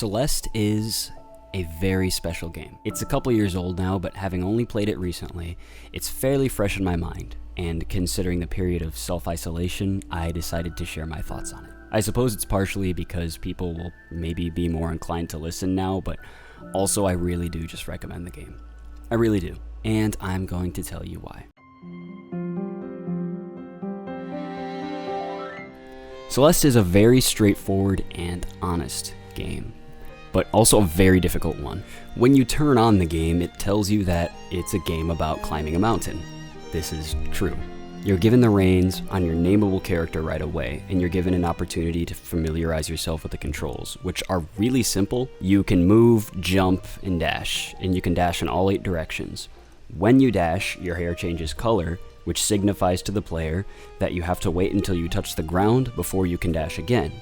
Celeste is a very special game. It's a couple years old now, but having only played it recently, it's fairly fresh in my mind, and considering the period of self-isolation, I decided to share my thoughts on it. I suppose it's partially because people will maybe be more inclined to listen now, but also I really do just recommend the game. I really do, and I'm going to tell you why. Celeste is a very straightforward and honest game, but also a very difficult one. When you turn on the game, it tells you that it's a game about climbing a mountain. This is true. You're given the reins on your nameable character right away, and you're given an opportunity to familiarize yourself with the controls, which are really simple. You can move, jump, and dash, and you can dash in all 8 directions. When you dash, your hair changes color, which signifies to the player that you have to wait until you touch the ground before you can dash again.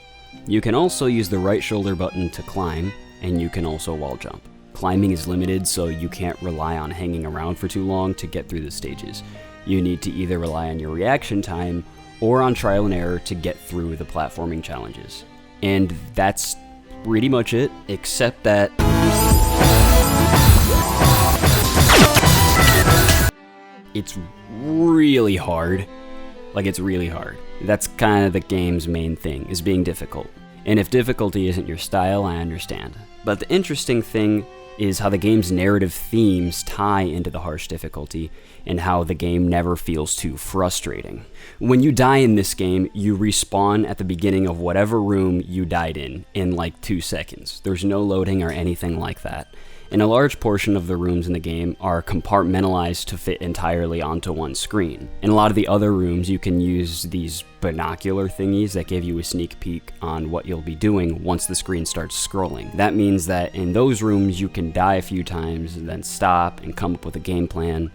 You can also use the right shoulder button to climb, and you can also wall jump. Climbing is limited, so you can't rely on hanging around for too long to get through the stages. You need to either rely on your reaction time or on trial and error to get through the platforming challenges. And that's pretty much it, except that it's really hard. Like, it's really hard. That's kind of the game's main thing, is being difficult. And if difficulty isn't your style, I understand. But the interesting thing is how the game's narrative themes tie into the harsh difficulty, and how the game never feels too frustrating. When you die in this game, you respawn at the beginning of whatever room you died in like 2 seconds. There's no loading or anything like that. And a large portion of the rooms in the game are compartmentalized to fit entirely onto one screen. In a lot of the other rooms, you can use these binocular thingies that give you a sneak peek on what you'll be doing once the screen starts scrolling. That means that in those rooms, you can die a few times and then stop and come up with a game plan.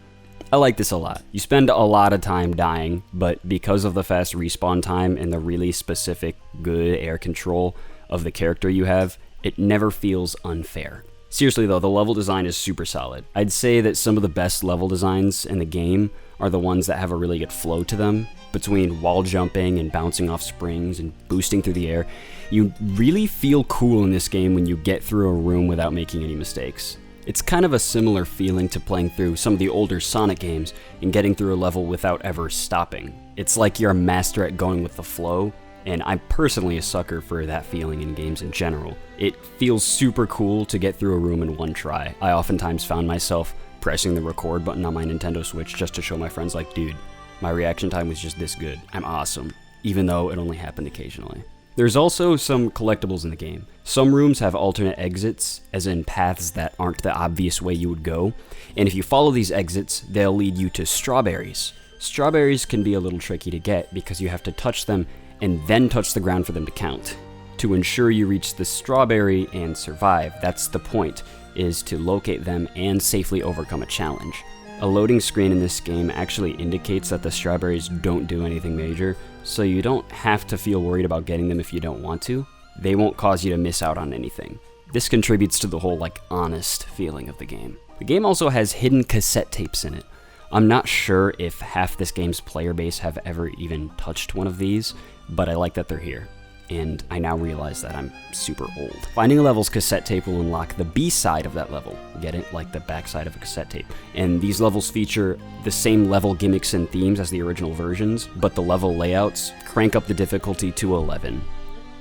I like this a lot. You spend a lot of time dying, but because of the fast respawn time and the really specific good air control of the character you have, it never feels unfair. Seriously though, the level design is super solid. I'd say that some of the best level designs in the game are the ones that have a really good flow to them. Between wall jumping and bouncing off springs and boosting through the air, you really feel cool in this game when you get through a room without making any mistakes. It's kind of a similar feeling to playing through some of the older Sonic games and getting through a level without ever stopping. It's like you're a master at going with the flow, and I'm personally a sucker for that feeling in games in general. It feels super cool to get through a room in one try. I oftentimes found myself pressing the record button on my Nintendo Switch just to show my friends, like, dude, my reaction time was just this good. I'm awesome, even though it only happened occasionally. There's also some collectibles in the game. Some rooms have alternate exits, as in paths that aren't the obvious way you would go, and if you follow these exits, they'll lead you to strawberries. Strawberries can be a little tricky to get because you have to touch them and then touch the ground for them to count. To ensure you reach the strawberry and survive, that's the point, is to locate them and safely overcome a challenge. A loading screen in this game actually indicates that the strawberries don't do anything major, so you don't have to feel worried about getting them if you don't want to. They won't cause you to miss out on anything. This contributes to the whole, honest feeling of the game. The game also has hidden cassette tapes in it. I'm not sure if half this game's player base have ever even touched one of these, but I like that they're here, and I now realize that I'm super old. Finding a level's cassette tape will unlock the B-side of that level. Get it? Like the backside of a cassette tape. And these levels feature the same level gimmicks and themes as the original versions, but the level layouts crank up the difficulty to 11,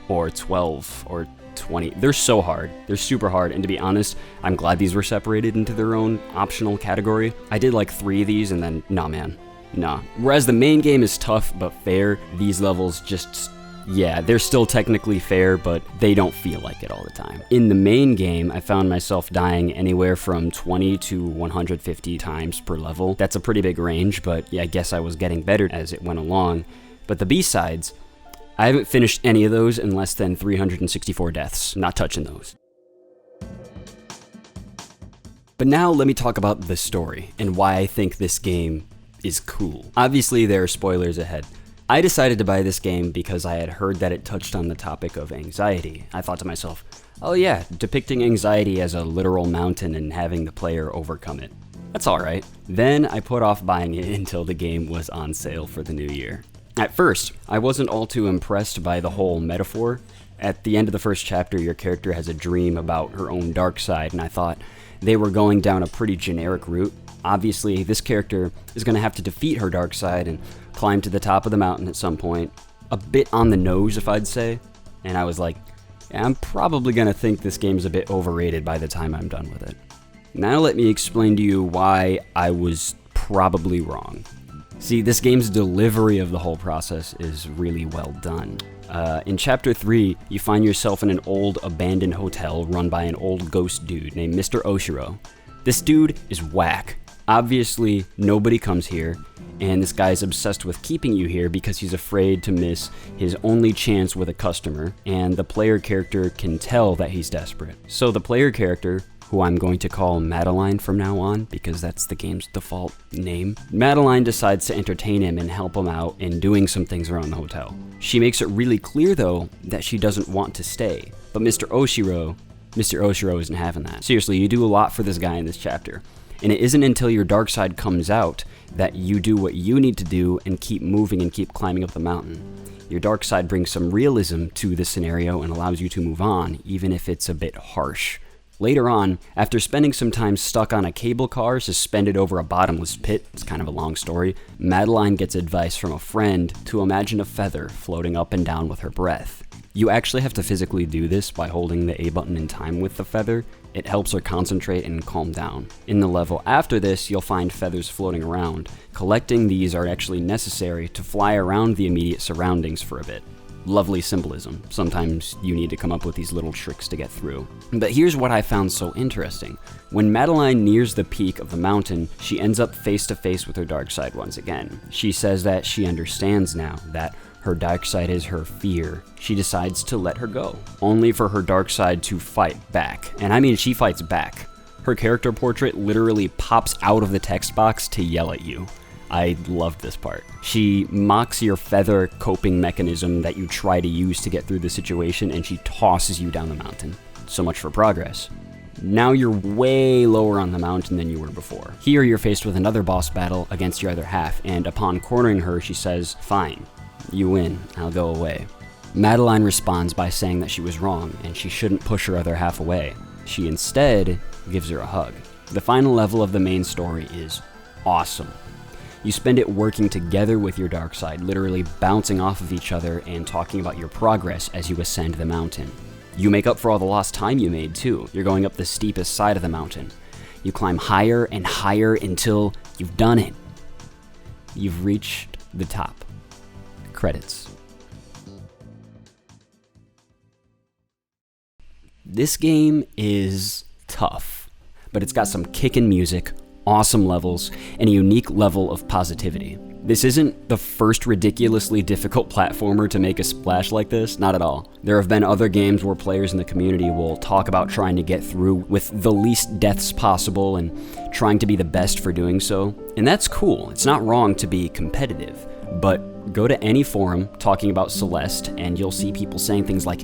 or 12, or 20. They're so hard. They're super hard, and to be honest, I'm glad these were separated into their own optional category. I did like 3 of these, and then, nah. Whereas the main game is tough but fair, these levels just, yeah, they're still technically fair, but they don't feel like it all the time. In the main game, I found myself dying anywhere from 20 to 150 times per level. That's a pretty big range, but yeah, I guess I was getting better as it went along. But the B-sides, I haven't finished any of those in less than 364 deaths. Not touching those. But now let me talk about the story and why I think this game is cool. Obviously, there are spoilers ahead. I decided to buy this game because I had heard that it touched on the topic of anxiety. I thought to myself, oh yeah, depicting anxiety as a literal mountain and having the player overcome it. That's alright. Then I put off buying it until the game was on sale for the new year. At first, I wasn't all too impressed by the whole metaphor. At the end of the first chapter, your character has a dream about her own dark side, and I thought they were going down a pretty generic route. Obviously, this character is going to have to defeat her dark side and climb to the top of the mountain at some point. A bit on the nose, if I'd say. And I was like, yeah, I'm probably going to think this game's a bit overrated by the time I'm done with it. Now let me explain to you why I was probably wrong. See, this game's delivery of the whole process is really well done. In Chapter 3, you find yourself in an old abandoned hotel run by an old ghost dude named Mr. Oshiro. This dude is whack. Obviously, nobody comes here, and this guy's obsessed with keeping you here because he's afraid to miss his only chance with a customer, and the player character can tell that he's desperate. So the player character, who I'm going to call Madeline from now on because that's the game's default name, Madeline decides to entertain him and help him out in doing some things around the hotel. She makes it really clear though that she doesn't want to stay, but Mr. Oshiro isn't having that. Seriously, you do a lot for this guy in this chapter, and it isn't until your dark side comes out that you do what you need to do and keep moving and keep climbing up the mountain. Your dark side brings some realism to the scenario and allows you to move on, even if it's a bit harsh. Later on, after spending some time stuck on a cable car suspended over a bottomless pit, it's kind of a long story, Madeline gets advice from a friend to imagine a feather floating up and down with her breath. You actually have to physically do this by holding the A button in time with the feather. It helps her concentrate and calm down. In the level after this, you'll find feathers floating around. Collecting these are actually necessary to fly around the immediate surroundings for a bit. Lovely symbolism. Sometimes you need to come up with these little tricks to get through. But here's what I found so interesting. When Madeline nears the peak of the mountain, she ends up face to face with her dark side once again. She says that she understands now that her dark side is her fear. She decides to let her go, only for her dark side to fight back. And I mean, she fights back. Her character portrait literally pops out of the text box to yell at you. I loved this part. She mocks your feather coping mechanism that you try to use to get through the situation, and she tosses you down the mountain. So much for progress. Now you're way lower on the mountain than you were before. Here you're faced with another boss battle against your other half, and upon cornering her, she says, "Fine, you win, I'll go away." Madeline responds by saying that she was wrong, and she shouldn't push her other half away. She instead gives her a hug. The final level of the main story is awesome. You spend it working together with your dark side, literally bouncing off of each other and talking about your progress as you ascend the mountain. You make up for all the lost time you made too. You're going up the steepest side of the mountain. You climb higher and higher until you've done it. You've reached the top. Credits. This game is tough, but it's got some kickin' music, awesome levels, and a unique level of positivity. This isn't the first ridiculously difficult platformer to make a splash like this, not at all. There have been other games where players in the community will talk about trying to get through with the least deaths possible and trying to be the best for doing so, and that's cool. It's not wrong to be competitive, but go to any forum talking about Celeste and you'll see people saying things like,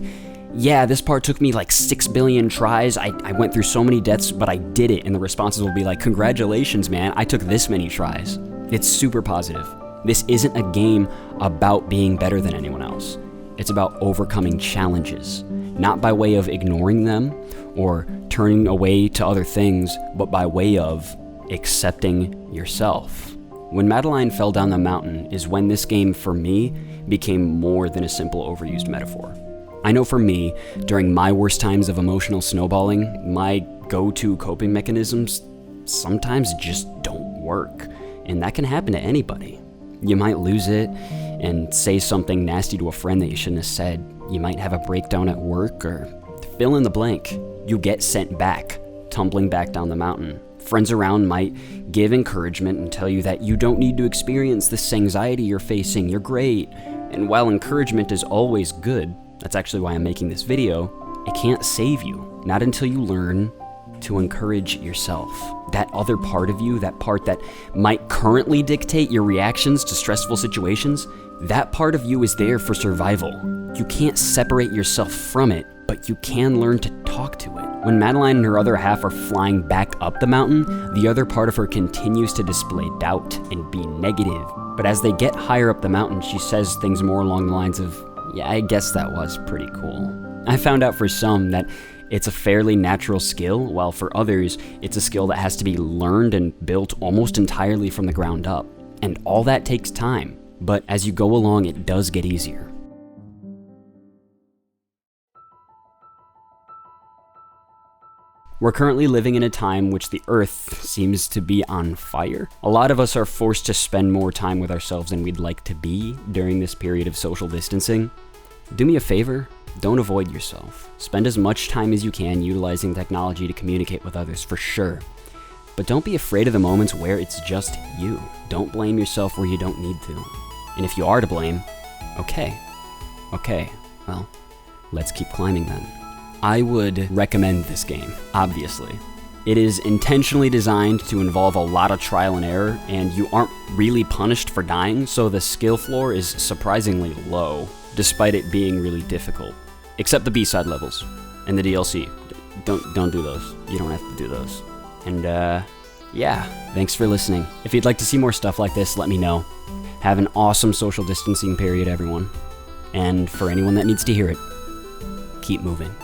"Yeah, this part took me like 6 billion tries. I went through so many deaths, but I did it." And the responses will be like, "Congratulations, man. I took this many tries." It's super positive. This isn't a game about being better than anyone else. It's about overcoming challenges, not by way of ignoring them or turning away to other things, but by way of accepting yourself. When Madeline fell down the mountain is when this game, for me, became more than a simple overused metaphor. I know for me, during my worst times of emotional snowballing, my go-to coping mechanisms sometimes just don't work, and that can happen to anybody. You might lose it and say something nasty to a friend that you shouldn't have said. You might have a breakdown at work, or fill in the blank. You get sent back, tumbling back down the mountain. Friends around might give encouragement and tell you that you don't need to experience this anxiety you're facing, you're great. And while encouragement is always good, that's actually why I'm making this video, it can't save you. Not until you learn to encourage yourself. That other part of you, that part that might currently dictate your reactions to stressful situations, that part of you is there for survival. You can't separate yourself from it, but you can learn to talk to it. When Madeline and her other half are flying back up the mountain, the other part of her continues to display doubt and be negative, But as they get higher up the mountain, she says things more along the lines of, yeah, I guess that was pretty cool. I found out for some that it's a fairly natural skill, while for others, it's a skill that has to be learned and built almost entirely from the ground up. And all that takes time, but as you go along, it does get easier. We're currently living in a time which the Earth seems to be on fire. A lot of us are forced to spend more time with ourselves than we'd like to be during this period of social distancing. Do me a favor, don't avoid yourself. Spend as much time as you can utilizing technology to communicate with others, for sure. But don't be afraid of the moments where it's just you. Don't blame yourself where you don't need to. And if you are to blame, okay, well, let's keep climbing then. I would recommend this game, obviously. It is intentionally designed to involve a lot of trial and error, and you aren't really punished for dying, so the skill floor is surprisingly low, despite it being really difficult. Except the B-side levels, and the DLC. Don't do those. You don't have to do those. And, yeah, thanks for listening. If you'd like to see more stuff like this, let me know. Have an awesome social distancing period, everyone. And for anyone that needs to hear it, keep moving.